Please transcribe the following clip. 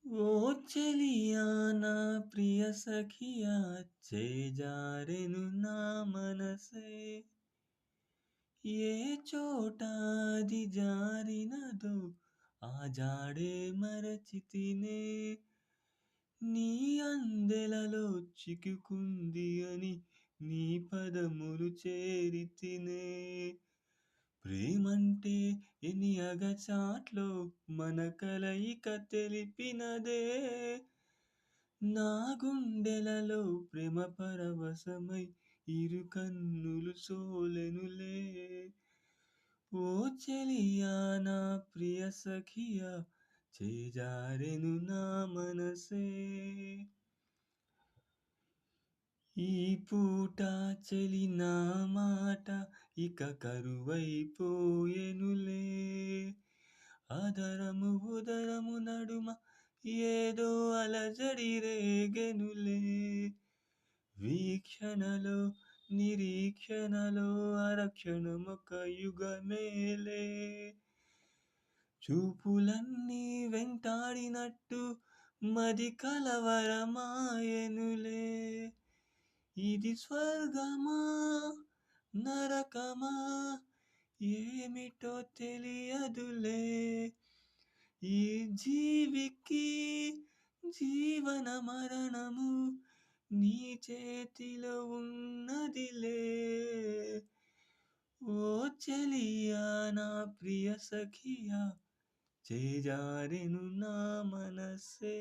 ఓ చెలియా నా ప్రియ సఖియా చేజారెను నా మనసే ఏ చోట అది జారినదో ఆ జాడే మరచితినే నీ అందెలలో చిక్కుకుంది అని నీ పదములు చేరితినే ప్రేమంటే ఎన్ని అగచాట్లో మన కలయిక తెలిపినదే నా గుండెలలో ప్రేమ పరవశమై ఇరు కన్నులు సోలెనులే ఓ చెలియా నా ప్రియ సఖియా చేజారెను నా మనసే ఈ పూట చెలి నా మాట ఇక కరువైపోయెనులే అదరము ఉదరము నడుమ ఏదో అలజడి రేగెనులే వీక్షణలో నిరీక్షణలో అరక్షణమొక యుగమేలే చూపులన్నీ వెంటాడినట్టు మది కలవరమాయెనులే ఇది స్వర్గమా నరకమా ఏమిటో తెలియదులే ఈ జీవికి జీవన మరణము నీ చేతిలో ఉన్నదిలే ఓ చెలియా నా ప్రియ సఖియా చేజారెను నా మనసే